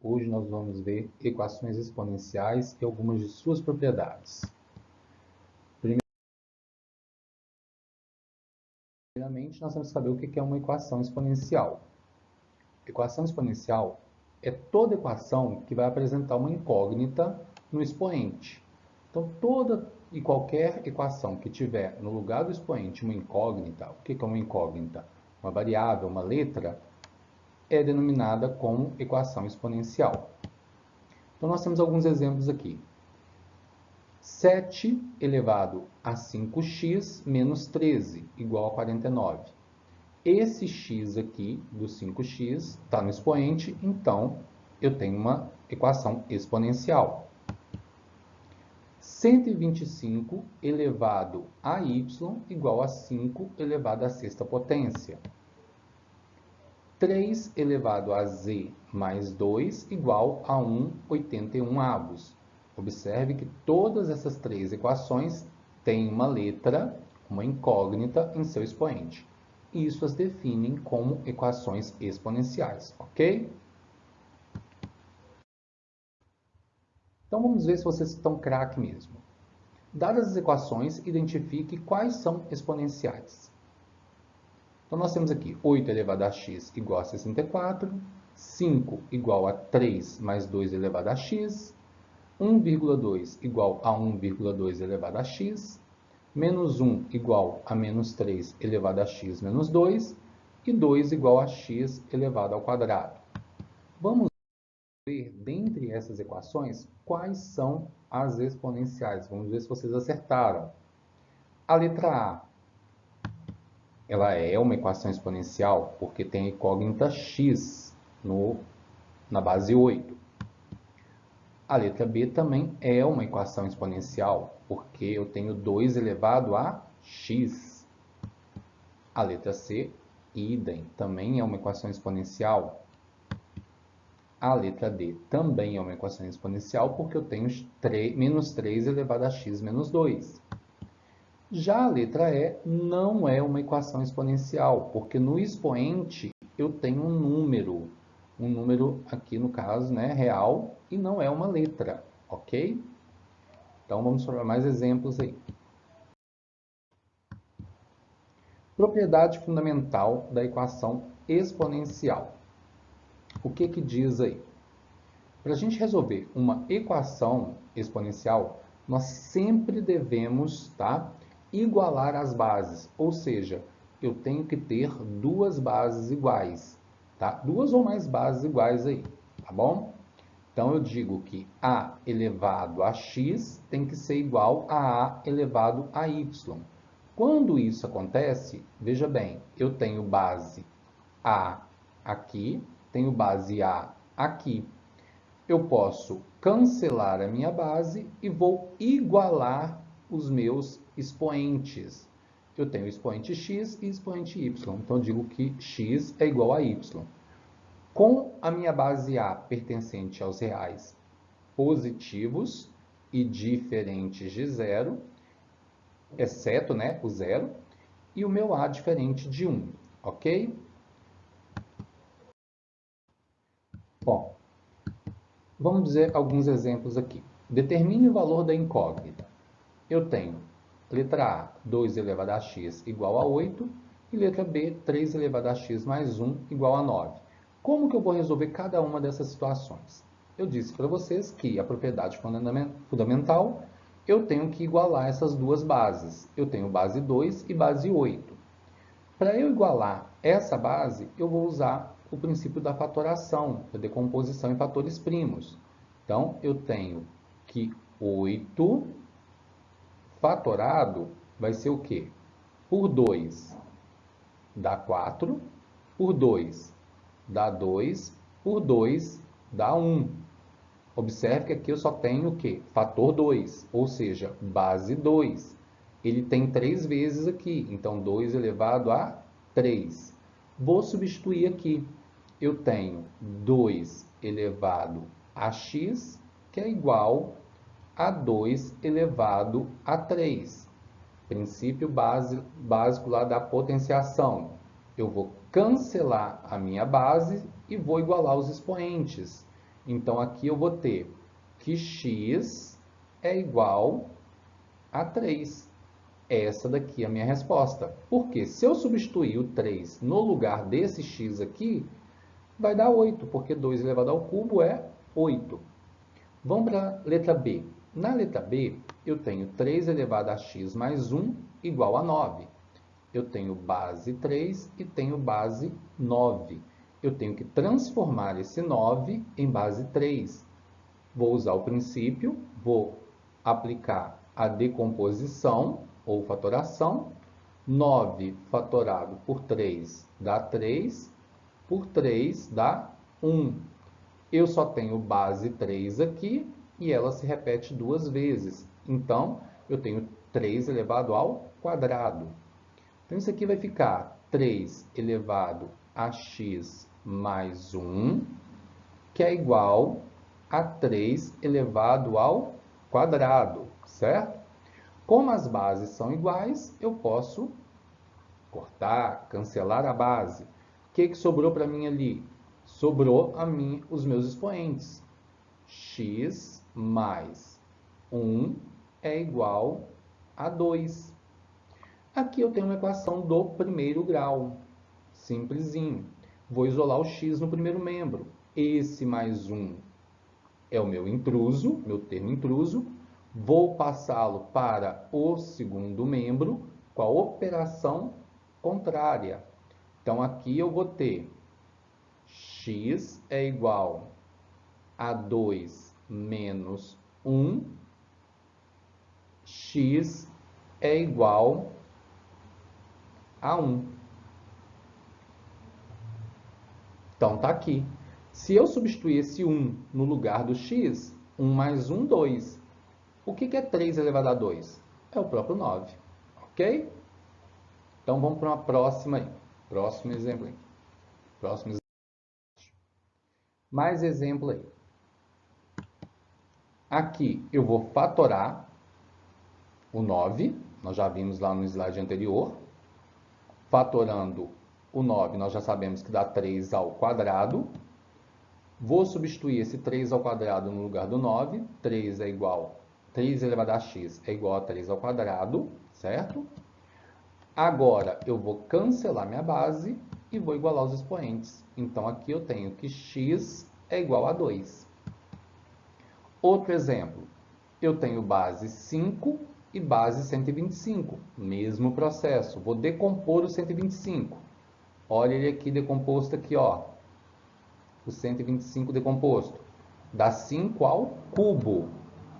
Hoje nós vamos ver equações exponenciais e algumas de suas propriedades. Primeiramente, nós temos que saber o que é uma equação exponencial. Equação exponencial é toda equação que vai apresentar uma incógnita no expoente. Então, toda e qualquer equação que tiver no lugar do expoente uma incógnita, o que é uma incógnita? Uma variável, uma letra, é denominada como equação exponencial. Então, nós temos alguns exemplos aqui. 7 elevado a 5x menos 13 igual a 49. Esse x aqui, do 5x, está no expoente, então eu tenho uma equação exponencial. 125 elevado a y igual a 5 elevado à sexta potência. 3 elevado a z mais 2 igual a 1/81. Observe que todas essas três equações têm uma letra, uma incógnita em seu expoente. Isso as definem como equações exponenciais, ok? Então vamos ver se vocês estão craque mesmo. Dadas as equações, identifique quais são exponenciais. Então nós temos aqui 8 elevado a x igual a 64, 5 igual a 3 mais 2 elevado a x, 1,2 igual a 1,2 elevado a x, menos 1 igual a menos 3 elevado a x menos 2, e 2 igual a x elevado ao quadrado. Vamos ver, dentre essas equações, quais são as exponenciais. Vamos ver se vocês acertaram. A letra A, ela é uma equação exponencial porque tem a incógnita x na base 8. A letra B também é uma equação exponencial, porque eu tenho 2 elevado a x. A letra C, idem, também é uma equação exponencial. A letra D também é uma equação exponencial, porque eu tenho menos 3 elevado a x menos 2. Já a letra E não é uma equação exponencial, porque no expoente eu tenho um número aqui no caso, né, real, e não é uma letra, ok? Então vamos para mais exemplos aí. Propriedade fundamental da equação exponencial. O que diz aí? Para a gente resolver uma equação exponencial, nós sempre devemos, igualar as bases, ou seja, eu tenho que ter duas bases iguais, duas ou mais bases iguais aí, tá bom? Então, eu digo que a elevado a x tem que ser igual a a elevado a y. Quando isso acontece, veja bem, eu tenho base a aqui, tenho base a aqui. Eu posso cancelar a minha base e vou igualar os meus expoentes. Eu tenho expoente x e expoente y, então eu digo que x é igual a y. Com a minha base A pertencente aos reais positivos e diferentes de zero, exceto, o zero, e o meu A diferente de 1, ok? Bom, vamos dizer alguns exemplos aqui. Determine o valor da incógnita. Eu tenho letra A, 2 elevado a x igual a 8, e letra B, 3 elevado a x mais 1 igual a 9. Como que eu vou resolver cada uma dessas situações? Eu disse para vocês que a propriedade fundamental, eu tenho que igualar essas duas bases. Eu tenho base 2 e base 8. Para eu igualar essa base, eu vou usar o princípio da fatoração, da decomposição em fatores primos. Então, eu tenho que 8 fatorado vai ser o quê? Por 2 dá 4, por 2 dá 2, por 2 dá 1. Observe que aqui eu só tenho o quê? Fator 2, ou seja, base 2. Ele tem 3 vezes aqui, então 2 elevado a 3. Vou substituir aqui. Eu tenho 2 elevado a x, que é igual a 2 elevado a 3. Princípio básico lá da potenciação. Eu vou cancelar a minha base e vou igualar os expoentes. Então, aqui eu vou ter que x é igual a 3. Essa daqui é a minha resposta. Porque se eu substituir o 3 no lugar desse x aqui, vai dar 8, porque 2 elevado ao cubo é 8. Vamos para a letra B. Na letra B, eu tenho 3 elevado a x mais 1 igual a 9. Eu tenho base 3 e tenho base 9. Eu tenho que transformar esse 9 em base 3. Vou usar o princípio, vou aplicar a decomposição ou fatoração. 9 fatorado por 3 dá 3, por 3 dá 1. Eu só tenho base 3 aqui e ela se repete duas vezes. Então, eu tenho 3 elevado ao quadrado. Então, isso aqui vai ficar 3 elevado a x mais 1, que é igual a 3 elevado ao quadrado, certo? Como as bases são iguais, eu posso cortar, cancelar a base. O que sobrou para mim ali? Sobrou a mim os meus expoentes. X mais 1 é igual a 2. Aqui eu tenho uma equação do primeiro grau. Simplesinho. Vou isolar o x no primeiro membro. Esse mais 1 é o meu intruso, meu termo intruso. Vou passá-lo para o segundo membro com a operação contrária. Então, aqui eu vou ter x é igual a 2 menos 1. X é igual a 1. Então, tá aqui. Se eu substituir esse 1 no lugar do x, 1 mais 1, 2. O que é 3 elevado a 2? É o próprio 9. Ok? Então, vamos para uma próxima aí. Próximo exemplo aí. Próximo exemplo. Mais exemplo aí. Aqui eu vou fatorar o 9. Nós já vimos lá no slide anterior. Fatorando o 9, nós já sabemos que dá 3 ao quadrado. Vou substituir esse 3 ao quadrado no lugar do 9. 3 é igual, 3 elevado a x é igual a 3 ao quadrado, certo? Agora, eu vou cancelar minha base e vou igualar os expoentes. Então, aqui eu tenho que x é igual a 2. Outro exemplo. Eu tenho base 5 e base 125. Mesmo processo. Vou decompor o 125. Olha ele aqui decomposto aqui, ó. O 125 decomposto. Dá 5 ao cubo.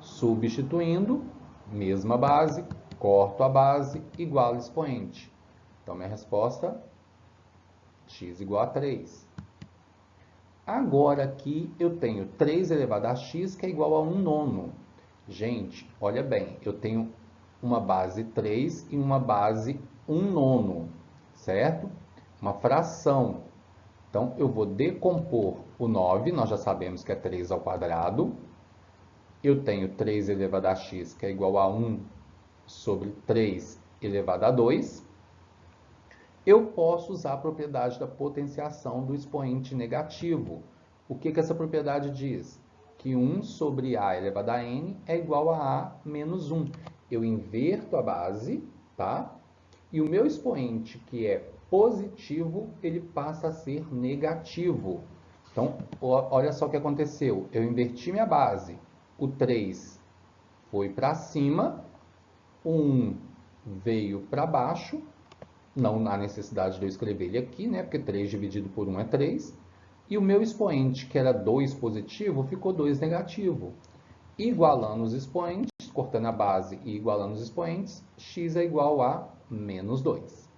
Substituindo, mesma base, corto a base, igual ao expoente. Então, minha resposta, x igual a 3. Agora aqui eu tenho 3 elevado a x, que é igual a 1 nono. Gente, olha bem, eu tenho uma base 3 e uma base 1 nono, certo? Uma fração. Então, eu vou decompor o 9, nós já sabemos que é 3 ao quadrado. Eu tenho 3 elevado a x, que é igual a 1 sobre 3 elevado a 2. Eu posso usar a propriedade da potenciação do expoente negativo. O que essa propriedade diz? Que 1 sobre a elevado a n é igual a a menos 1. Eu inverto a base, tá? E o meu expoente, que é positivo, ele passa a ser negativo. Então, olha só o que aconteceu. Eu inverti minha base. O 3 foi para cima, o 1 veio para baixo. Não há necessidade de eu escrever ele aqui, né? Porque 3 dividido por 1 é 3. E o meu expoente, que era 2 positivo, ficou 2 negativo. Igualando os expoentes, cortando a base e igualando os expoentes, x é igual a menos 2.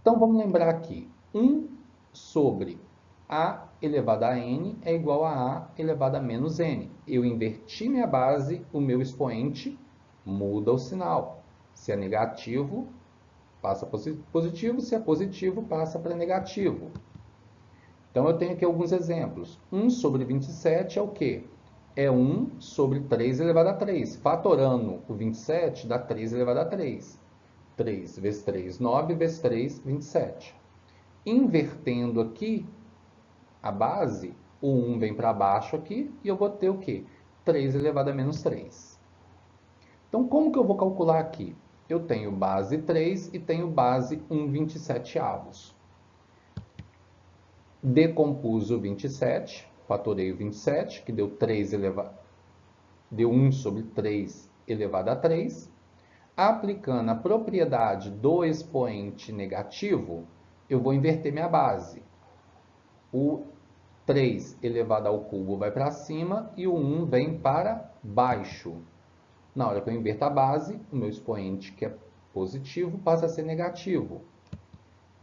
Então, vamos lembrar aqui. 1 sobre a elevado a n é igual a a elevado a menos n. Eu inverti minha base, o meu expoente muda o sinal. Se é negativo, passa para positivo. Se é positivo, passa para negativo. Então, eu tenho aqui alguns exemplos. 1 sobre 27 é o quê? É 1 sobre 3 elevado a 3. Fatorando o 27 dá 3 elevado a 3. 3 vezes 3, 9, vezes 3, 27. Invertendo aqui a base, o 1 vem para baixo aqui e eu vou ter o quê? 3 elevado a menos 3. Então, como que eu vou calcular aqui? Eu tenho base 3 e tenho base 1/27. Decompus o 27, fatorei o 27, que deu 1 sobre 3 elevado a 3. Aplicando a propriedade do expoente negativo, eu vou inverter minha base. O 3 elevado ao cubo vai para cima e o 1 vem para baixo. Na hora que eu inverto a base, o meu expoente, que é positivo, passa a ser negativo.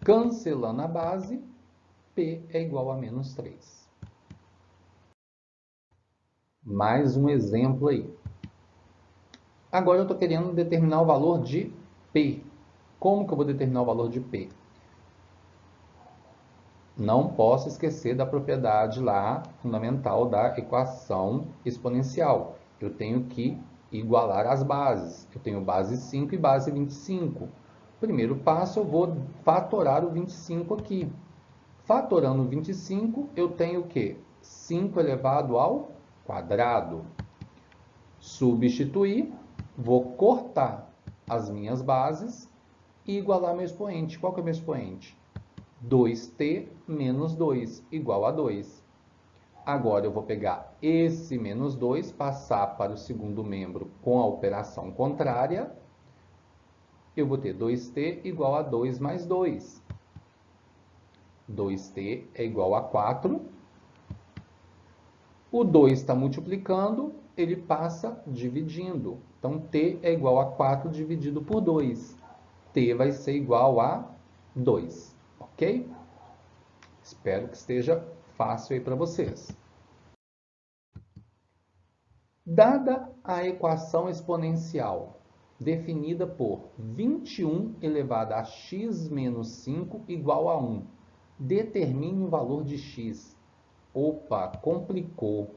Cancelando a base, P é igual a menos 3. Mais um exemplo aí. Agora eu estou querendo determinar o valor de P. Como que eu vou determinar o valor de P? Não posso esquecer da propriedade lá fundamental da equação exponencial. Eu tenho que igualar as bases. Eu tenho base 5 e base 25. Primeiro passo, eu vou fatorar o 25 aqui. Fatorando o 25, eu tenho o quê? 5 elevado ao quadrado. Substituir, vou cortar as minhas bases e igualar meu expoente. Qual que é o meu expoente? 2t menos 2 igual a 2. Agora eu vou pegar esse menos 2, passar para o segundo membro com a operação contrária. Eu vou ter 2t igual a 2 mais 2. 2t é igual a 4. O 2 está multiplicando, ele passa dividindo. Então, t é igual a 4 dividido por 2. T vai ser igual a 2, ok? Espero que esteja fácil aí para vocês. Dada a equação exponencial definida por 21 elevado a x menos 5 igual a 1, determine o valor de x. Opa, complicou.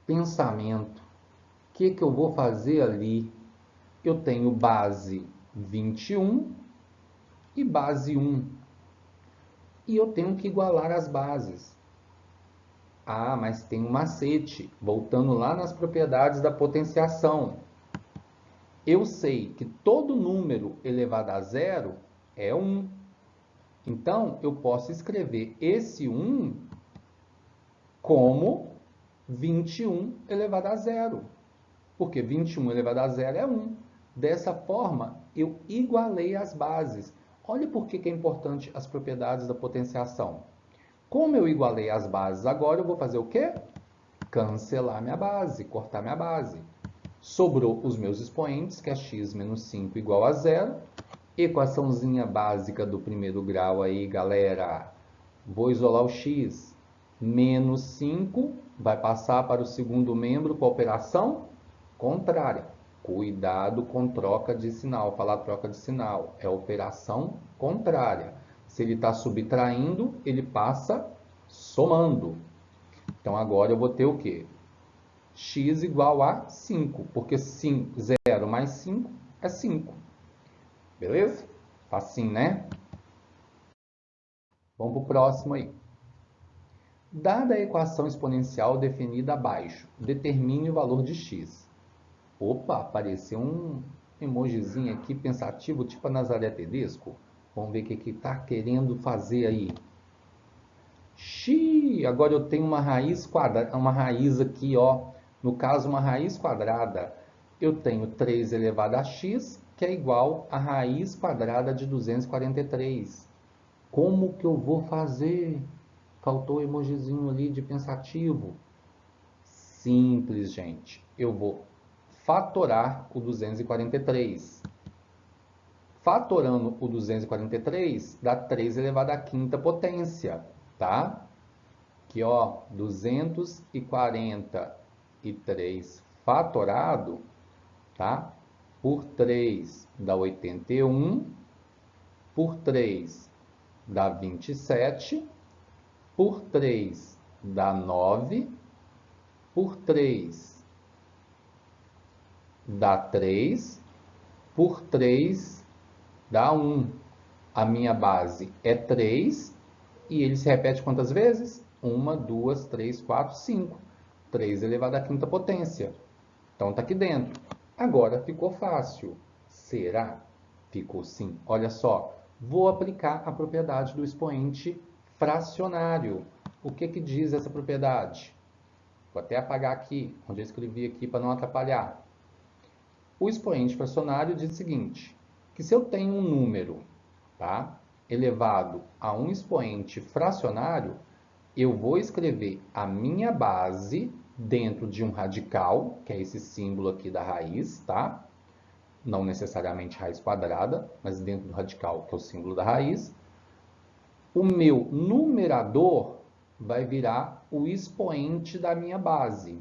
Pensamento. O que eu vou fazer ali? Eu tenho base 21 e base 1. E eu tenho que igualar as bases. Ah, mas tem um macete. Voltando lá nas propriedades da potenciação. Eu sei que todo número elevado a zero é 1. Então, eu posso escrever esse 1 como 21 elevado a zero. Porque 21 elevado a zero é 1. Dessa forma, eu igualei as bases. Olha por que é importante as propriedades da potenciação. Como eu igualei as bases agora, eu vou fazer o quê? Cancelar minha base, cortar minha base. Sobrou os meus expoentes, que é x menos 5 igual a zero. Equaçãozinha básica do primeiro grau aí, galera. Vou isolar o x. Menos 5 vai passar para o segundo membro com a operação contrária. Cuidado com troca de sinal. Falar troca de sinal é operação contrária. Se ele está subtraindo, ele passa somando. Então, agora eu vou ter o quê? X igual a 5, porque 0 mais 5 é 5. Beleza? Facinho, né? Vamos para o próximo aí. Dada a equação exponencial definida abaixo, determine o valor de x. Opa, apareceu um emojizinho aqui pensativo, tipo a Nazaré Tedesco. Vamos ver o que está querendo fazer aí. Xiii, agora eu tenho uma raiz quadrada, uma raiz aqui, ó. No caso, uma raiz quadrada. Eu tenho 3 elevado a x, que é igual a raiz quadrada de 243. Como que eu vou fazer? Faltou o emojizinho ali de pensativo. Simples, gente. Eu vou fatorar o 243. Fatorando o 243 dá 3 elevado à quinta potência, tá? Aqui, ó, 243 fatorado, tá? Por 3 dá 81, por 3 dá 27, por 3 dá 9, por 3 dá 3, por 3 dá 1. A minha base é 3 e ele se repete quantas vezes? 1, 2, 3, 4, 5. 3 elevado à quinta potência. Então está aqui dentro. Agora ficou fácil. Será? Ficou sim. Olha só, vou aplicar a propriedade do expoente fracionário. O que diz essa propriedade? Vou até apagar aqui, onde eu escrevi aqui para não atrapalhar. O expoente fracionário diz o seguinte, que se eu tenho um número, tá, elevado a um expoente fracionário, eu vou escrever a minha base dentro de um radical, que é esse símbolo aqui da raiz, tá? Não necessariamente raiz quadrada, mas dentro do radical, que é o símbolo da raiz. O meu numerador vai virar o expoente da minha base.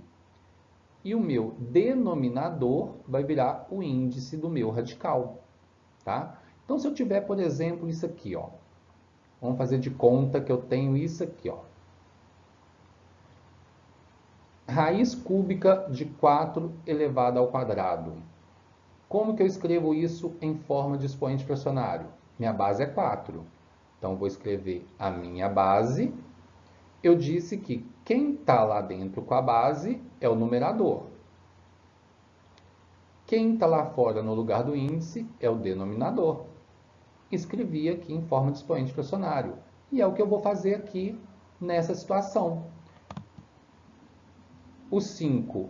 E o meu denominador vai virar o índice do meu radical, tá? Então, se eu tiver, por exemplo, isso aqui, ó. Vamos fazer de conta que eu tenho isso aqui, ó. Raiz cúbica de 4 elevado ao quadrado. Como que eu escrevo isso em forma de expoente fracionário? Minha base é 4. Então, vou escrever a minha base. Eu disse que quem está lá dentro com a base é o numerador. Quem está lá fora no lugar do índice é o denominador. Escrevi aqui em forma de expoente fracionário. E é o que eu vou fazer aqui nessa situação. O 5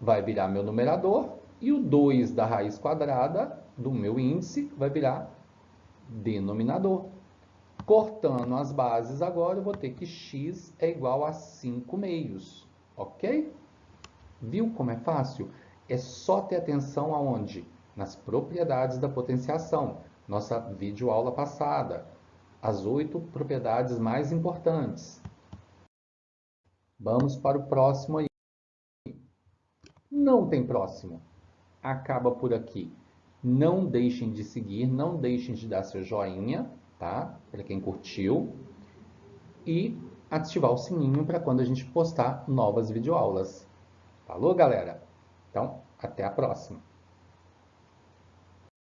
vai virar meu numerador e o 2 da raiz quadrada do meu índice vai virar denominador. Cortando as bases agora, eu vou ter que x é igual a 5 meios, ok? Viu como é fácil? É só ter atenção aonde? Nas propriedades da potenciação. Nossa videoaula passada. As 8 propriedades mais importantes. Vamos para o próximo aí. Não tem próximo. Acaba por aqui. Não deixem de seguir, não deixem de dar seu joinha, tá? Para quem curtiu. E ativar o sininho para quando a gente postar novas videoaulas. Falou, galera? Então, até a próxima.